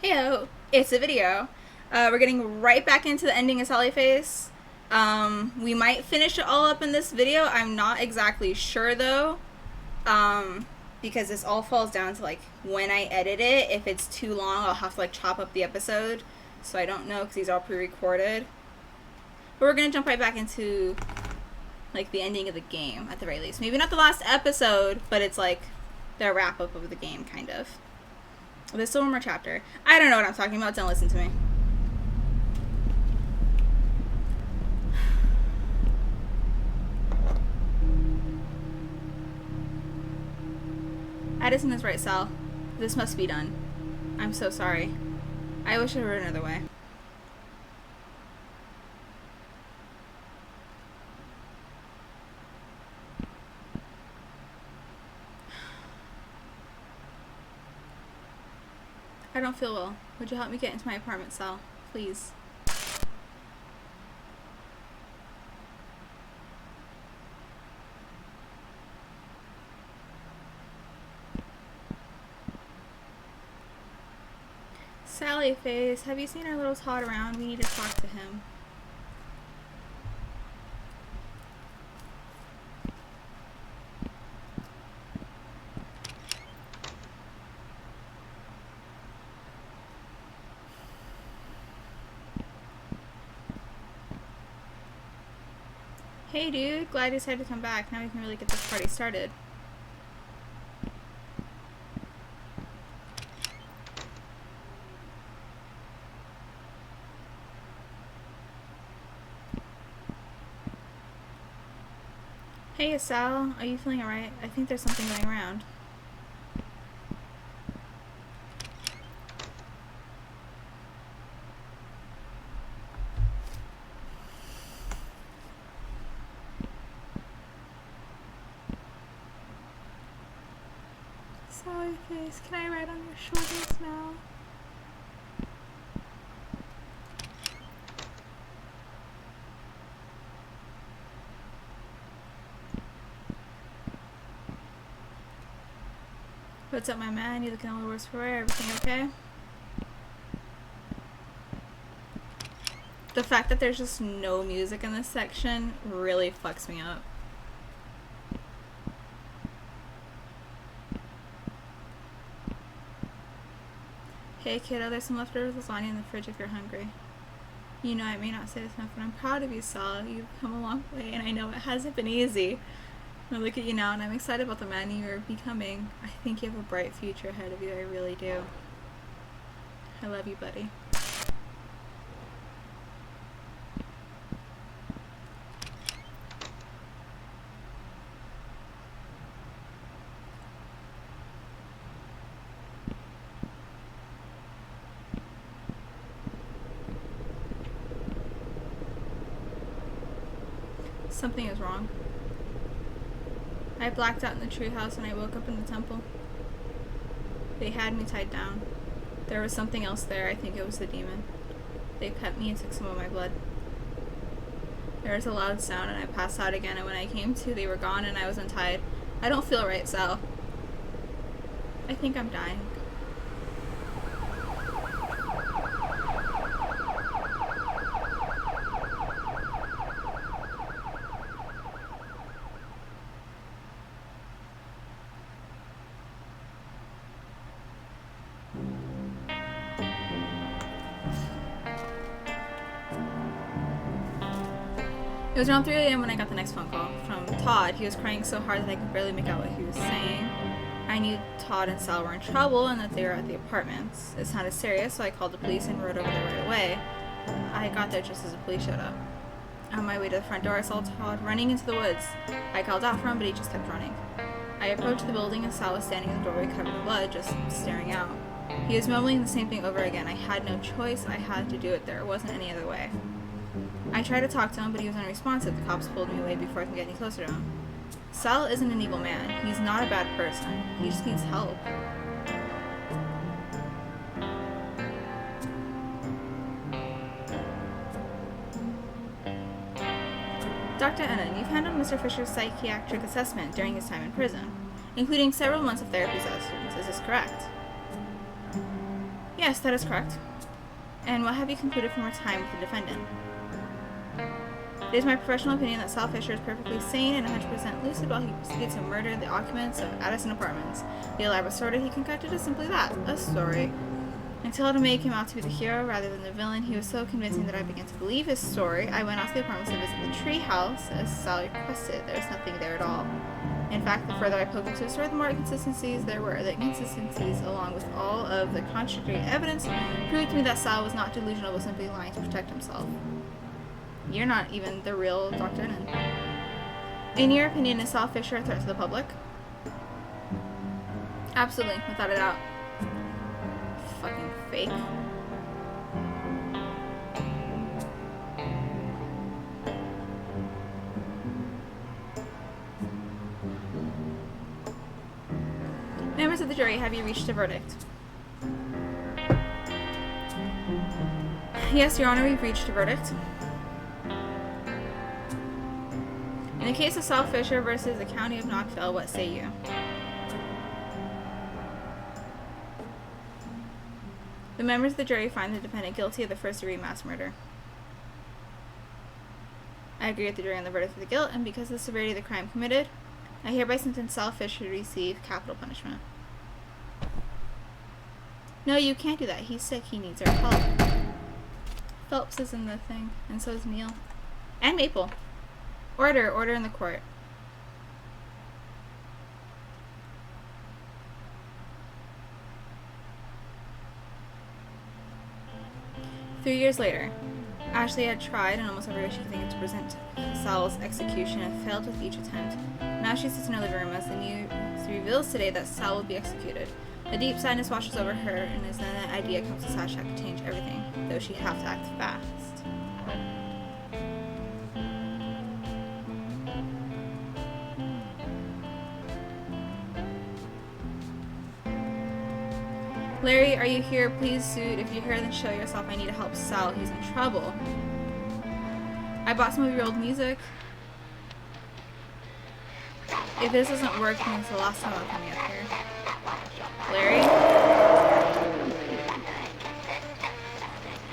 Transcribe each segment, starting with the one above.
Heyo, it's a video. We're getting right back into the ending of Sally Face. We might finish it all up in this video. I'm not exactly sure though, because this all falls down to like when I edit it. If it's too long, I'll have to like chop up the episode. So I don't know because these are all pre-recorded. But we're gonna jump right back into like the ending of the game at the very least. Maybe not the last episode, but it's like the wrap up of the game, kind of. There's still one more chapter. I don't know what I'm talking about. Don't listen to me. Addison is right, Sal. This must be done. I'm so sorry. I wish there were another way. I don't feel well. Would you help me get into my apartment, Sal? Please. Sally Face, have you seen our little Todd around? We need to talk to him. Hey dude, glad you decided to come back. Now we can really get this party started. Hey Sal, are you feeling alright? I think there's something going around. Sally Face, can I ride on your shoulders now? What's up, my man? You looking a little worse for wear? Everything okay? The fact that there's just no music in this section really fucks me up. Hey kiddo, there's some leftover lasagna in the fridge if you're hungry. You know, I may not say this enough, but I'm proud of you, Sal. You've come a long way, and I know it hasn't been easy. I look at you now, and I'm excited about the man you're becoming. I think you have a bright future ahead of you. I really do. I love you, buddy. Something is wrong. I blacked out in the treehouse and I woke up in the temple. They had me tied down. There was something else there. I think it was the demon. They cut me and took some of my blood. There was a loud sound and I passed out again, and when I came to, they were gone and I was untied. I don't feel right, Sal. I think I'm dying. It was around 3 a.m. when I got the next phone call from Todd. He was crying so hard that I could barely make out what he was saying. I knew Todd and Sal were in trouble and that they were at the apartments. It sounded serious, so I called the police and rode over there right away. I got there just as the police showed up. On my way to the front door, I saw Todd running into the woods. I called out for him, but he just kept running. I approached the building and Sal was standing in the doorway covered in blood, just staring out. He was mumbling the same thing over again. I had no choice. I had to do it. There wasn't any other way. I tried to talk to him, but he was unresponsive. The cops pulled me away before I could get any closer to him. Sal isn't an evil man. He's not a bad person. He just needs help. Dr. Ennan, you've handled Mr. Fisher's psychiatric assessment during his time in prison, including several months of therapy sessions. Is this correct? Yes, that is correct. And what have you concluded from your time with the defendant? It is my professional opinion that Sal Fisher is perfectly sane and 100% lucid while he proceeded to murder the occupants of Addison Apartments. The elaborate story he concocted is simply that, a story. Until to make him out to be the hero rather than the villain, he was so convincing that I began to believe his story. I went out to the apartments to visit the tree house, as Sal requested. There was nothing there at all. In fact, the further I poked into the story, the more inconsistencies there were. The inconsistencies, along with all of the contradictory evidence, proved to me that Sal was not delusional, but simply lying to protect himself. You're not even the real Dr. Nen. In your opinion, is Sal Fisher a threat to the public? Absolutely, without a doubt. Fucking fake. Members of the jury, have you reached a verdict? Yes, Your Honor, we've reached a verdict. In the case of Sal Fisher versus the County of Knoxville, what say you? The members of the jury find the defendant guilty of the first-degree mass murder. I agree with the jury on the verdict of the guilt, and because of the severity of the crime committed, I hereby sentence Sal Fisher to receive capital punishment. No, you can't do that. He's sick. He needs our help. Phelps is in the thing, and so is Neil. And Maple. Order in the court. Three years later, Ashley had tried in almost every way she could think of to present Sal's execution and failed with each attempt. Now she sits in her living room as the news reveals today that Sal will be executed. A deep sadness washes over her, and as then that idea comes to Sasha to change everything, though she have to act fast. Larry, are you here? Please suit. If you're here, then show yourself. I need to help Sal. He's in trouble. I bought some of your old music. If this doesn't work, then it's the last time I'm coming up here. Larry?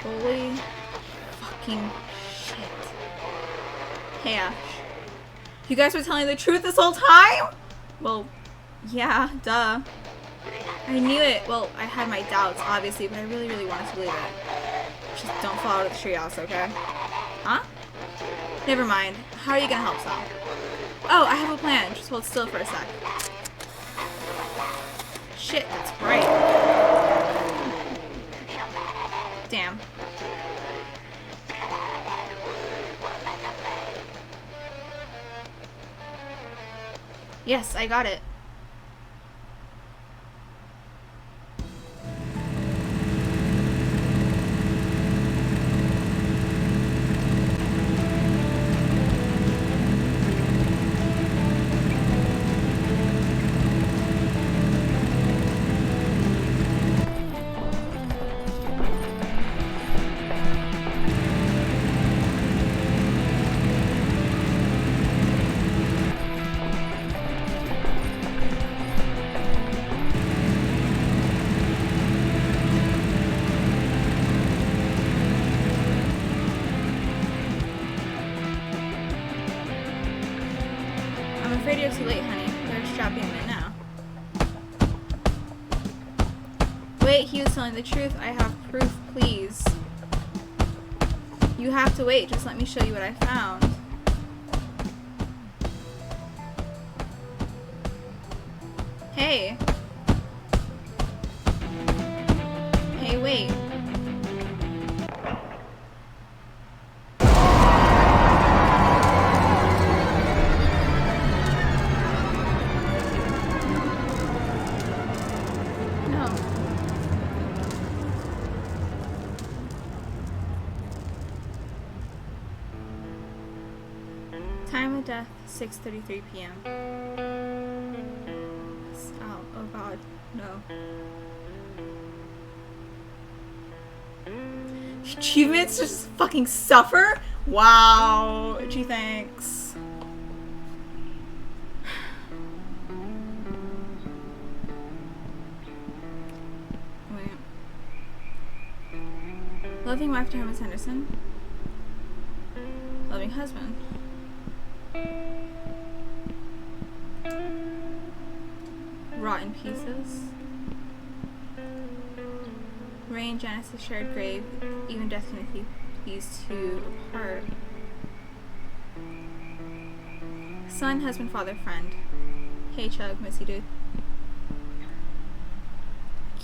Holy fucking shit. Hey, Ash. You guys were telling the truth this whole time? Well, yeah, duh. I knew it. Well, I had my doubts, obviously, but I really, really wanted to believe it. Just don't fall out of the treehouse, okay? Huh? Never mind. How are you gonna help Sal? Oh, I have a plan. Just hold still for a sec. Shit, that's bright. Damn. Yes, I got it. I'm afraid you're too late, honey. They're strapping him in now. Wait, he was telling the truth. I have proof, please. You have to wait. Just let me show you what I found. Hey. Hey, wait. Time of death, 6:33 p.m. Oh god, no. Achievements just fucking suffer? Wow, gee thanks. Wait. Loving wife to Herman Henderson. Loving husband. Rotten pieces. Ray and Janice's shared grave. Even death can keep these two apart. Son, husband, father, friend. Hey Chug, miss you dude.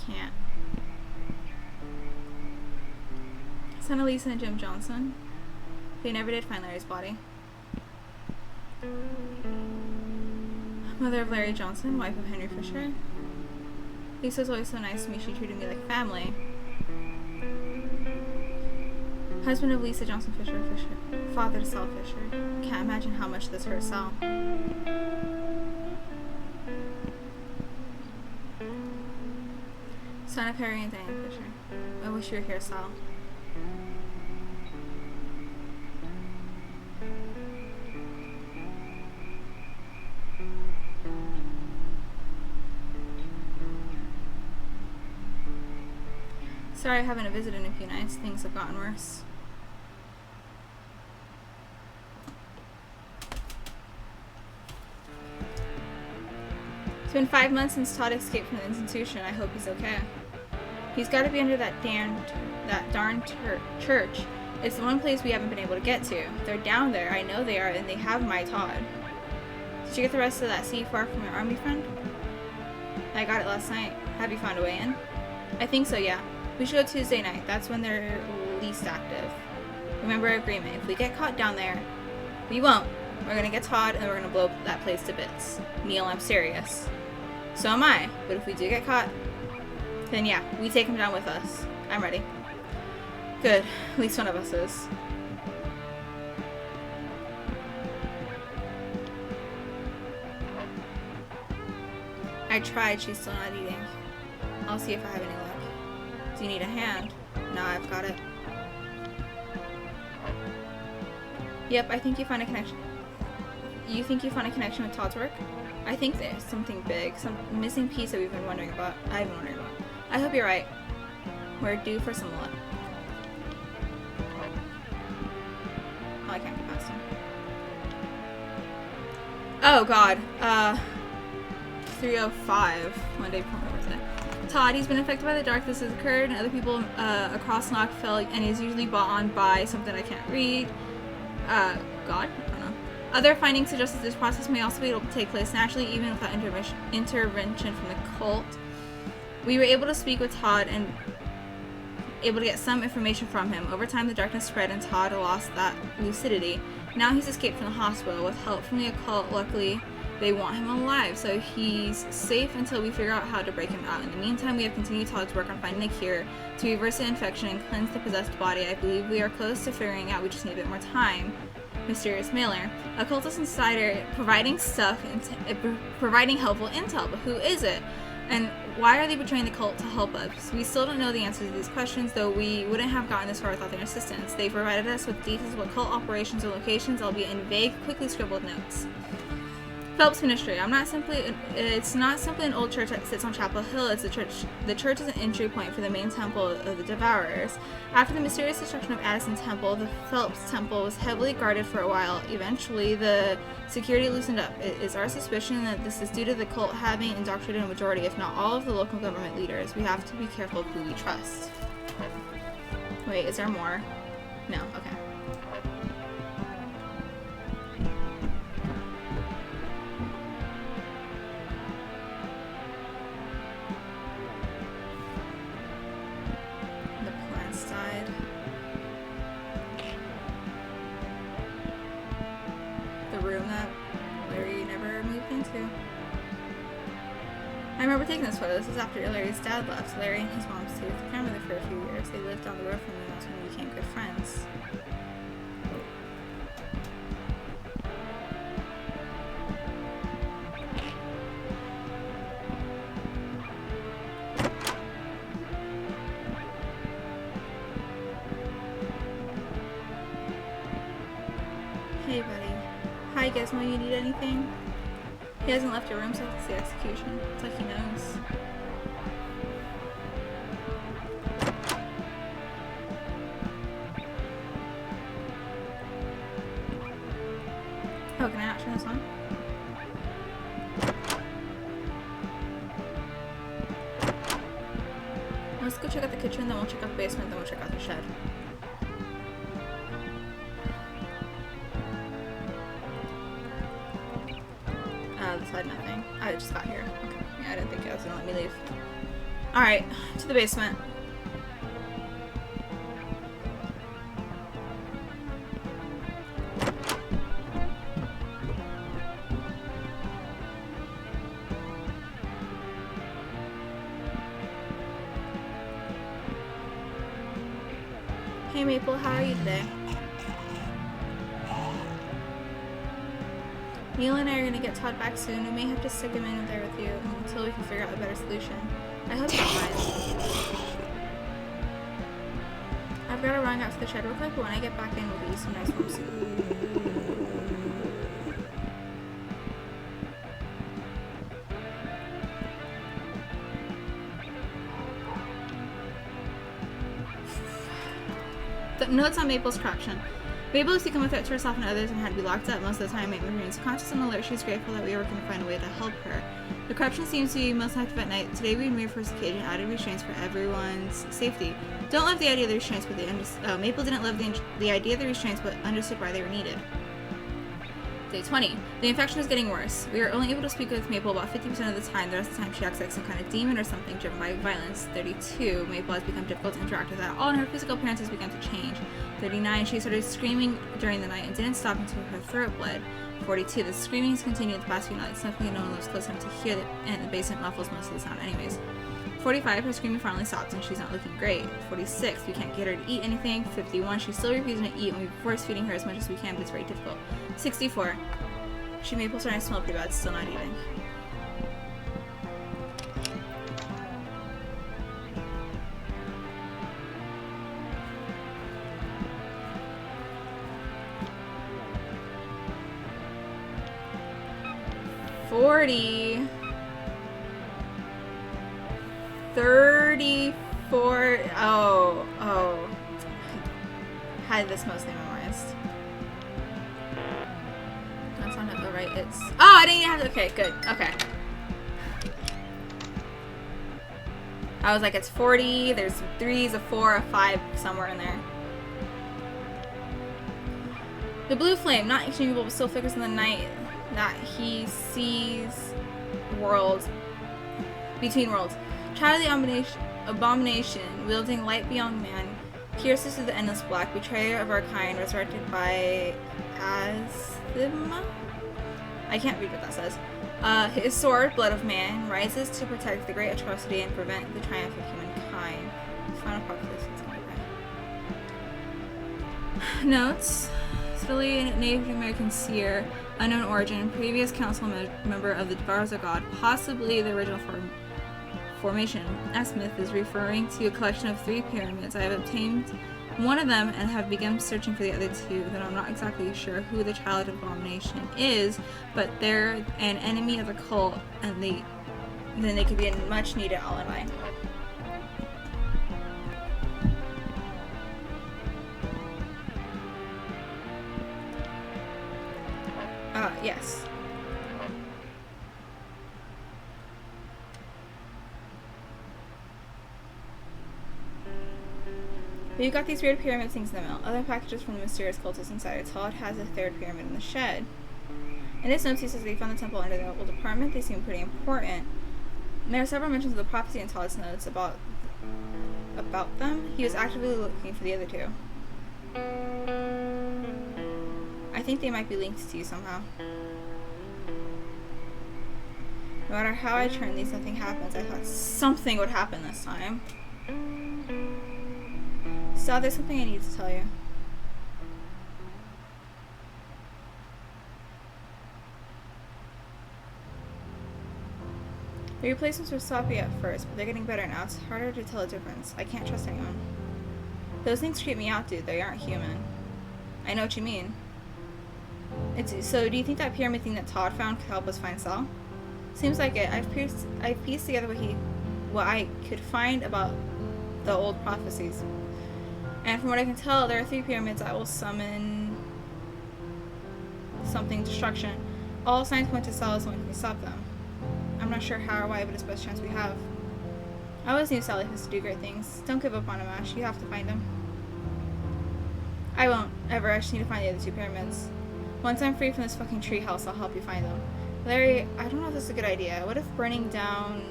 Can't. Son of Lisa and Jim Johnson. They never did find Larry's body. Mother of Larry Johnson, wife of Henry Fisher. Lisa was always so nice to me, she treated me like family. Husband of Lisa Johnson Fisher, father to Sal Fisher. Can't imagine how much this hurt Sal. Son of Harry and Diane Fisher. I wish you were here, Sal. Sorry I haven't visited in a few nights. Things have gotten worse. It's been 5 months since Todd escaped from the institution. I hope he's okay. He's got to be under that darn church. It's the one place we haven't been able to get to. They're down there. I know they are, and they have my Todd. Did you get the rest of that C4 from your army friend? I got it last night. Have you found a way in? I think so, yeah. We should go Tuesday night. That's when they're least active. Remember our agreement. If we get caught down there, we won't. We're gonna get Todd and we're gonna blow that place to bits. Neil, I'm serious. So am I. But if we do get caught, then yeah, we take him down with us. I'm ready. Good. At least one of us is. I tried. She's still not eating. I'll see if I have any luck. Do you need a hand? No, I've got it. Yep, I think you found a connection. You think you found a connection with Todd's work? I think there's something big, some missing piece that I've been wondering about. I hope you're right. We're due for some luck. Oh, I can't get past him. Oh god. 3:05. One day before my birthday. Todd, he's been affected by the dark. This has occurred, and other people across Knockville, and he's usually bought on by something I can't read. God? I don't know. Other findings suggest that this process may also be able to take place naturally, even without intervention from the cult. We were able to speak with Todd and able to get some information from him. Over time, the darkness spread, and Todd lost that lucidity. Now he's escaped from the hospital with help from the occult. Luckily, they want him alive, so he's safe until we figure out how to break him out. In the meantime, we have continued Todd's work on finding a cure to reverse the infection and cleanse the possessed body. I believe we are close to figuring out. We just need a bit more time. Mysterious mailer. Occultist insider providing stuff and providing helpful intel, but who is it? And why are they betraying the cult to help us? We still don't know the answers to these questions, though we wouldn't have gotten this far without their assistance. They provided us with details of occult operations and locations, albeit in vague, quickly scribbled notes. Phelps Ministry. It's not simply an old church that sits on Chapel Hill. It's a church. The church is an entry point for the main temple of the Devourers. After the mysterious destruction of Addison Temple, the Phelps Temple was heavily guarded for a while. Eventually, the security loosened up. It is our suspicion that this is due to the cult having indoctrinated a majority, if not all, of the local government leaders. We have to be careful of who we trust. Wait, is there more? No. Okay. I remember taking this photo. This is after Larry's dad left. Larry and his mom stayed with the grandmother for a few years. They lived down the road from me, and that's when we became good friends. Hey, buddy. Hi, Gizmo. You need anything? He hasn't left your room since the execution. It's like he knows. Oh, can I not turn this on? Let's go check out the kitchen, then we'll check out the basement, then we'll check out the shed. This had nothing. I just got here. Okay. Yeah, I didn't think it was gonna let me leave. Alright, to the basement. Hey Maple, how are you today? Neil and I are gonna get Todd back soon. We may have to stick him in there with you until we can figure out a better solution. I hope you don't mind. I've gotta run out to the shed real quick, but when I get back in, we'll get you some nice warm soup. The notes on Maple's corruption. Mabel has become a threat to herself and others and had to be locked up most of the time. Mabel remains conscious and alert. She's grateful that we were going to find a way to help her. The corruption seems to be most active at night. Today we removed for this occasion added restraints for everyone's safety. Don't love the idea of the restraints, but Maple didn't love the idea of the restraints, but understood why they were needed. Day 20. The infection is getting worse. We are only able to speak with Maple about 50% of the time. The rest of the time she acts like some kind of demon or something driven by violence. 32. Maple has become difficult to interact with at all, and her physical appearance has begun to change. 39. She started screaming during the night and didn't stop until her throat bled. 42. The screaming has continued the past few nights. Thankfully, no one lives close enough to hear it, and the basement muffles most of the sound anyways. 45. Her screaming finally stopped, and she's not looking great. 46. We can't get her to eat anything. 51. She's still refusing to eat, and we force feeding her as much as we can, but it's very difficult. 64. Maple's starting to smell pretty bad, still not eating. $40. 34. Oh. I had this mostly memorized. That's not it, though, right? It's. Oh, I didn't even have to. Okay, good. Okay. I was like, it's 40. There's 3s, a 4, a 5, somewhere in there. The blue flame, not extinguishable, but still flickers in the night that he sees worlds between worlds. Child of the abomination, wielding light beyond man, pierces through the endless black, betrayer of our kind, resurrected by Azima? I can't read what that says. His sword, blood of man, rises to protect the great atrocity and prevent the triumph of humankind. Final population. Notes. Italy, Native American seer, unknown origin, previous council member of the Devourers of God, possibly the original formation. Smith is referring to a collection of 3 pyramids. I have obtained one of them and have begun searching for the other 2. Then I'm not exactly sure who the Child of Abomination is, but they're an enemy of the cult, and then they could be a much needed alibi. Yes. But you got these weird pyramid things in the mail. Other packages from the mysterious cultists inside. Todd has a 3rd pyramid in the shed. In this note, he says they found the temple under the old apartment. They seem pretty important. And there are several mentions of the prophecy in Todd's notes about them. He was actively looking for the other 2. I think they might be linked to you somehow. No matter how I turn these, nothing happens. I thought something would happen this time. Still, there's something I need to tell you. The replacements were sloppy at first, but they're getting better now. It's harder to tell the difference. I can't trust anyone. Those things creep me out, dude. They aren't human. I know what you mean. So, do you think that pyramid thing that Todd found could help us find Sal? Seems like it. I've pieced together what I could find about the old prophecies. And from what I can tell, there are 3 pyramids that will summon something destruction. All signs point to Sal as the one who can stop them. I'm not sure how or why, but it's the best chance we have. I always knew Sally has to do great things. Don't give up on him, Ash. You have to find him. I won't, ever. I just need to find the other 2 pyramids. Once I'm free from this fucking treehouse, I'll help you find them. Larry, I don't know if this is a good idea. What if burning down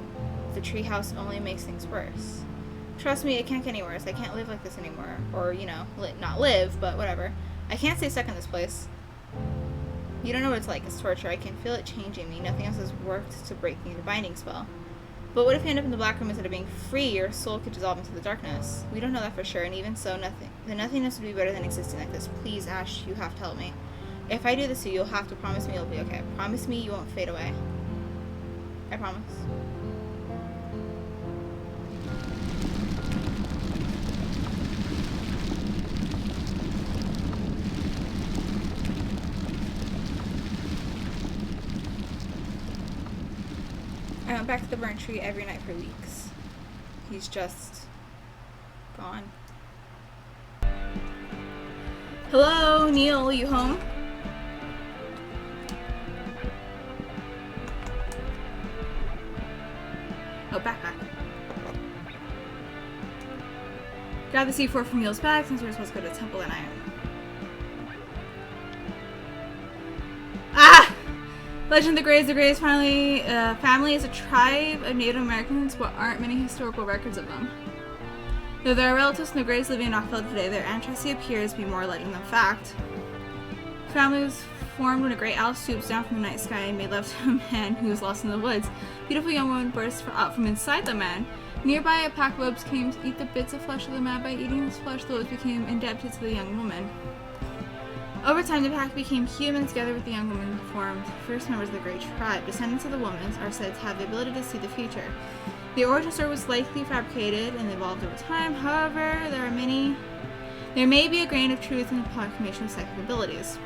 the treehouse only makes things worse? Trust me, it can't get any worse. I can't live like this anymore. Or, you know, not live, but whatever. I can't stay stuck in this place. You don't know what it's like. It's torture. I can feel it changing me. Nothing else has worked to break me the binding spell. But what if you end up in the black room instead of being free? Your soul could dissolve into the darkness. We don't know that for sure, and even so, the nothingness would be better than existing like this. Please, Ash, you have to help me. If I do this to you, you'll have to promise me you'll be okay. Promise me you won't fade away. I promise. I went back to the burnt tree every night for weeks. He's just gone. Hello, Neil, you home? Oh, backpack. Grab the C4 from Neil's bag since we're supposed to go to the temple that night. Ah! Legend of the Greys family is a tribe of Native Americans, but aren't many historical records of them. Though there are relatives from the Greys living in Rockville today, their ancestry appears to be more legend than fact. The family was formed when a great owl swoops down from the night sky and made love to a man who was lost in the woods. A beautiful young woman burst out from inside the man. Nearby, a pack of wolves came to eat the bits of flesh of the man. By eating his flesh, the wolves became indebted to the young woman. Over time, the pack became human. Together with the young woman formed the first members of the great tribe. Descendants of the woman are said to have the ability to see the future. The origin story was likely fabricated and evolved over time. However, there may be a grain of truth in the proclamation of psychic abilities.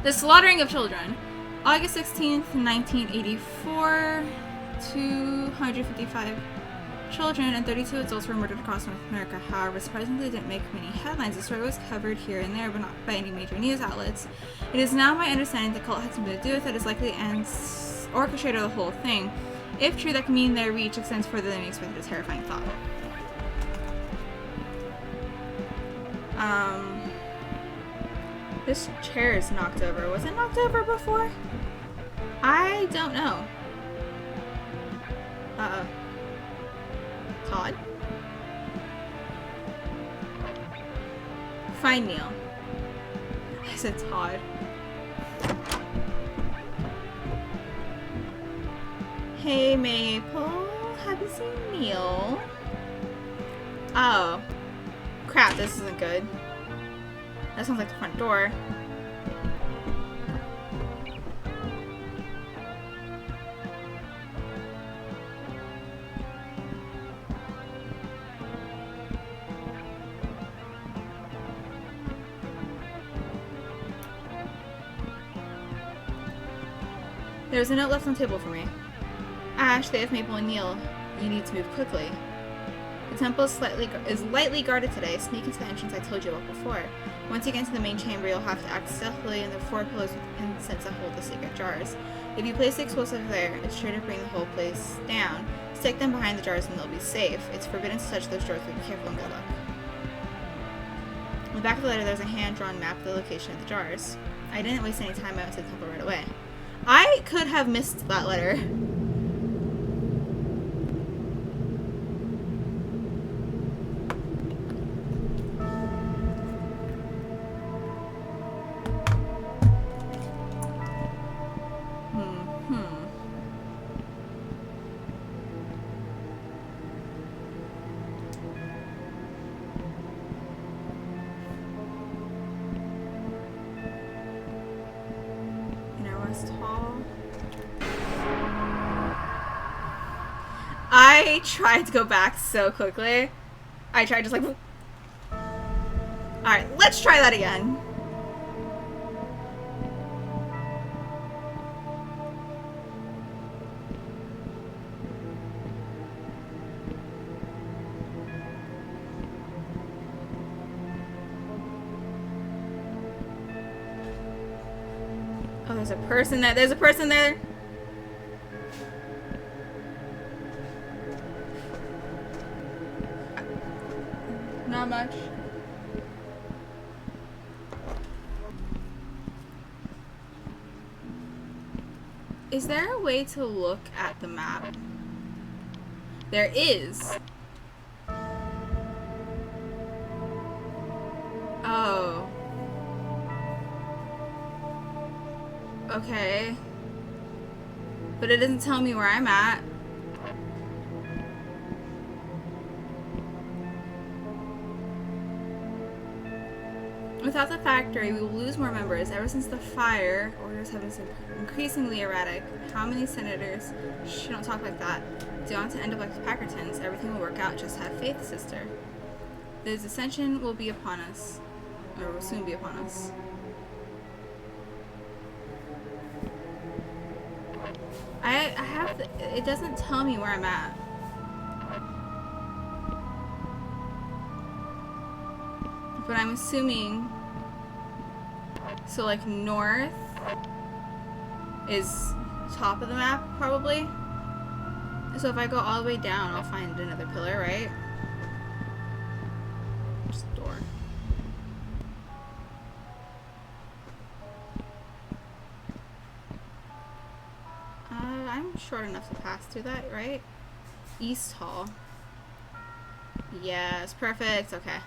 The slaughtering of children. August 16th, 1984, 255 children and 32 adults were murdered across North America. However, surprisingly, didn't make many headlines. The story was covered here and there, but not by any major news outlets. It is now my understanding the cult had something to do with it, is likely and orchestrated the whole thing. If true, that can mean their reach extends further than we expected. A terrifying thought. This chair is knocked over. Was it knocked over before? I don't know. Todd? Find Neil. I said Todd. Hey Maple, have you seen Neil? Oh. Crap, this isn't good. That sounds like the front door. There's a note left on the table for me. Ash, they have Maple and Neil. You need to move quickly. The temple is lightly guarded today. Sneak into the entrance I told you about before. Once you get into the main chamber, you'll have to act stealthily in the 4 pillars with the incense that hold the sacred jars. If you place the explosive there, it's sure to bring the whole place down. Stick them behind the jars and they'll be safe. It's forbidden to touch those jars, but be careful and good luck. On the back of the letter, there's a hand-drawn map of the location of the jars. I didn't waste any time. I went to the temple right away. I could have missed that letter. I tried to go back so quickly. I tried just like... Alright, let's try that again. There's a person there. There's a person there. Not much. Is there a way to look at the map? There is. Oh. Okay. But it doesn't tell me where I'm at. Without the factory, we will lose more members. Ever since the fire, orders have been increasingly erratic. How many senators? Shh, don't talk like that. Do you want to end up like the Packertons? Everything will work out. Just have faith, sister. The ascension will be upon us. Or will soon be upon us. I have the, it doesn't tell me where I'm at. But I'm assuming, so like north is top of the map probably. So if I go all the way down, I'll find another pillar, right? Just a door. I'm short enough to pass through that, right? East Hall. Yes, perfect. Okay.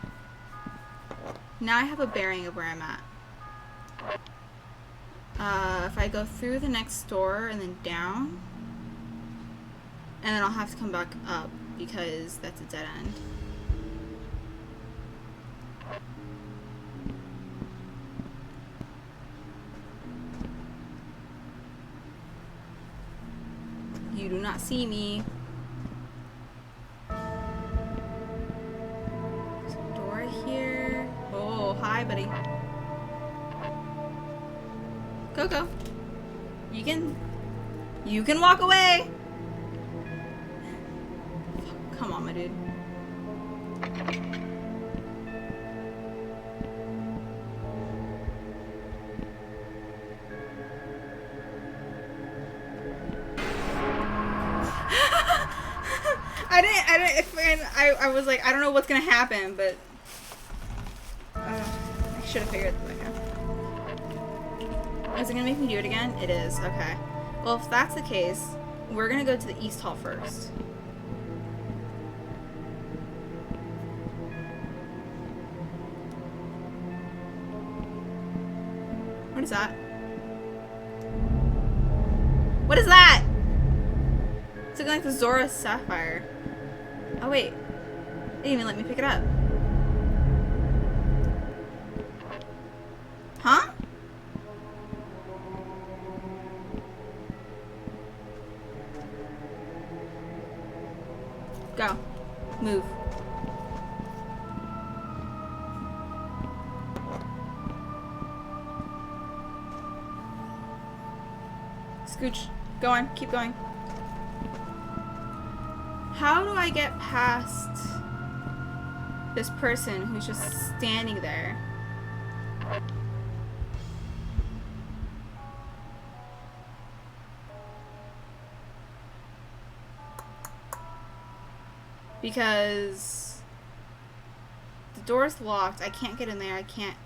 Now I have a bearing of where I'm at. If I go through the next door and then down, and then I'll have to come back up because that's a dead end. You do not see me. There's a door here. Oh, hi, buddy. Go, go. You can walk away. Come on, my dude. I was like, I don't know what's gonna happen, but I should have figured that out. Is it gonna make me do it again? It is. Okay. Well, if that's the case, we're gonna go to the East Hall first. What is that? What is that? It's looking like the Zora Sapphire. Oh wait, they didn't even let me pick it up. Huh? Go. Move. Scooch. Go on. Keep going. How do I get past this person who's just standing there? Because the door's locked. I can't get in there. I can't.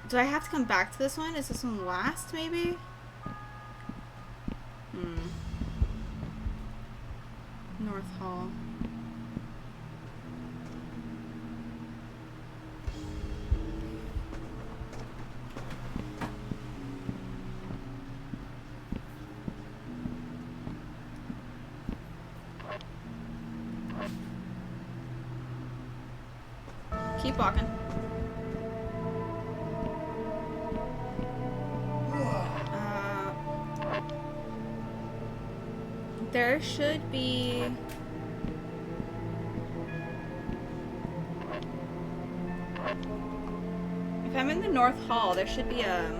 Do I have to come back to this one? Is this one last, maybe? North Hall. Keep walking. There should be... If I'm in the North Hall, there should be a...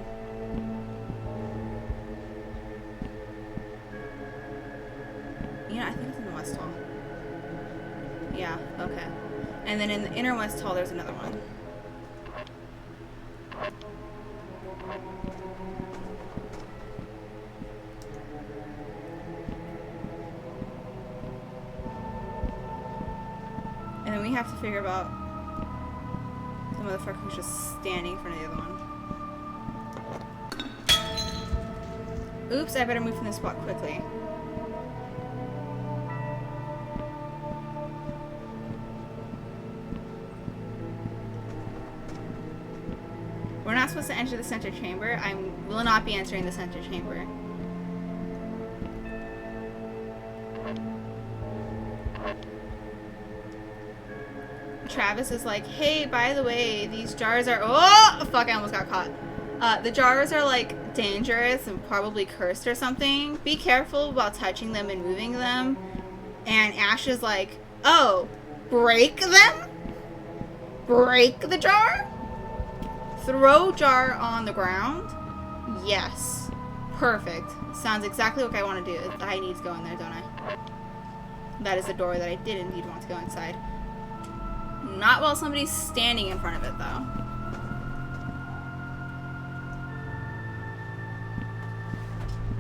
You know, I think it's in the West Hall. Yeah, okay. And then in the Inner West Hall, there's another one. we have to figure about the motherfucker who's just standing in front of the other one. Oops, I better move from this spot quickly. We're not supposed to enter the center chamber. I will not be entering the center chamber. Travis is like, hey, by the way, these jars are... Oh! Fuck, I almost got caught. The jars are, like, dangerous and probably cursed or something. Be careful about touching them and moving them. And Ash is like, oh, break them? Break the jar? Throw jar on the ground? Yes. Perfect. Sounds exactly what I want to do. I need to go in there, don't I? That is the door that I did indeed want to go inside. Not while somebody's standing in front of it, though.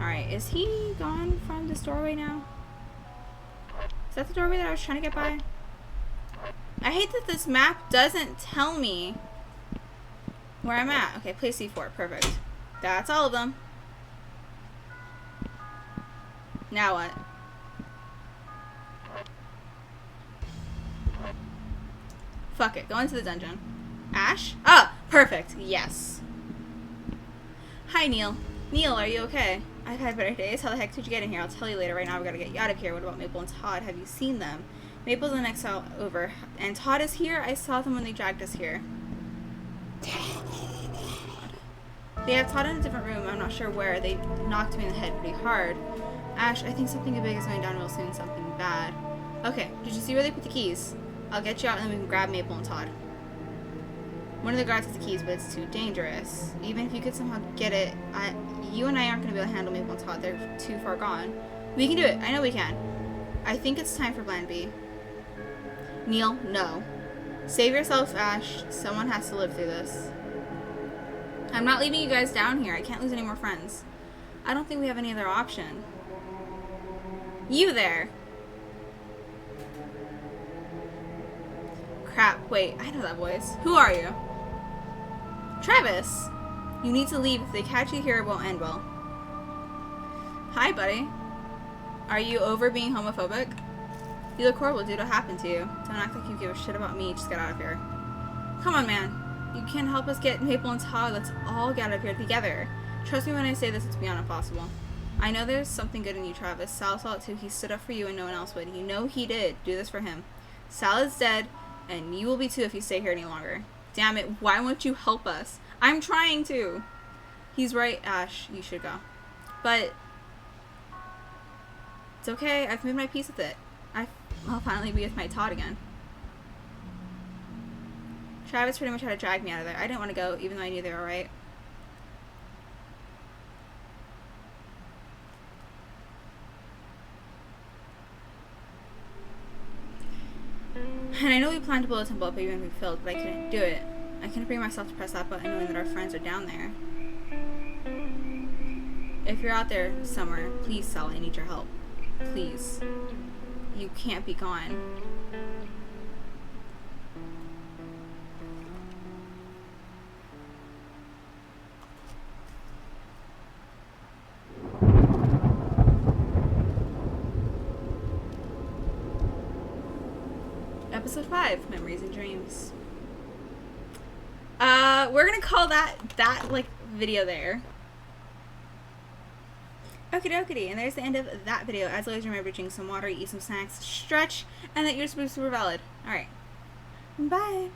Alright, is he gone from this doorway now? Is that the doorway that I was trying to get by? I hate that this map doesn't tell me where I'm at. Okay, place C4. Perfect. That's all of them. Now what? Fuck it. Go into the dungeon. Ash? Ah! Perfect. Yes. Hi, Neil. Neil, are you okay? I've had better days. How the heck did you get in here? I'll tell you later. Right now, we gotta get you out of here. What about Maple and Todd? Have you seen them? Maple's in exile over. And Todd is here? I saw them when they dragged us here. They have Todd in a different room. I'm not sure where. They knocked me in the head pretty hard. Ash, I think something big is going down real soon. Something bad. Okay, did you see where they put the keys? I'll get you out and then we can grab Maple and Todd. One of the guards has the keys, but it's too dangerous. Even if you could somehow get it, you and I aren't going to be able to handle Maple and Todd. They're too far gone. We can do it. I know we can. I think it's time for plan B. Neil, no. Save yourself, Ash. Someone has to live through this. I'm not leaving you guys down here. I can't lose any more friends. I don't think we have any other option. You there. Crap, wait, I know that voice. Who are you? Travis! You need to leave. If they catch you here, it won't end well. Hi, buddy. Are you over being homophobic? You look horrible, dude. What happened to you? Don't act like you give a shit about me. Just get out of here. Come on, man. You can't help us get Maple and Todd. Let's all get out of here together. Trust me when I say this, it's beyond impossible. I know there's something good in you, Travis. Sal saw it too. He stood up for you and no one else would. You know he did. Do this for him. Sal is dead. And you will be too if you stay here any longer. Damn it, why won't you help us? I'm trying to. He's right, Ash. You should go. But it's okay. I've made my peace with it. I'll finally be with my Todd again. Travis pretty much had to drag me out of there. I didn't want to go, even though I knew they were right. And I know we planned to blow the temple up even if we failed, but I couldn't do it. I couldn't bring myself to press that button knowing that our friends are down there. If you're out there somewhere, please, Sal, I need your help. Please. You can't be gone. Episode 5, Memories and Dreams. We're gonna call that like video there. Okie dokie, and there's the end of that video. As always, remember to drink some water, eat some snacks, stretch, and that you're super valid. Alright. Bye.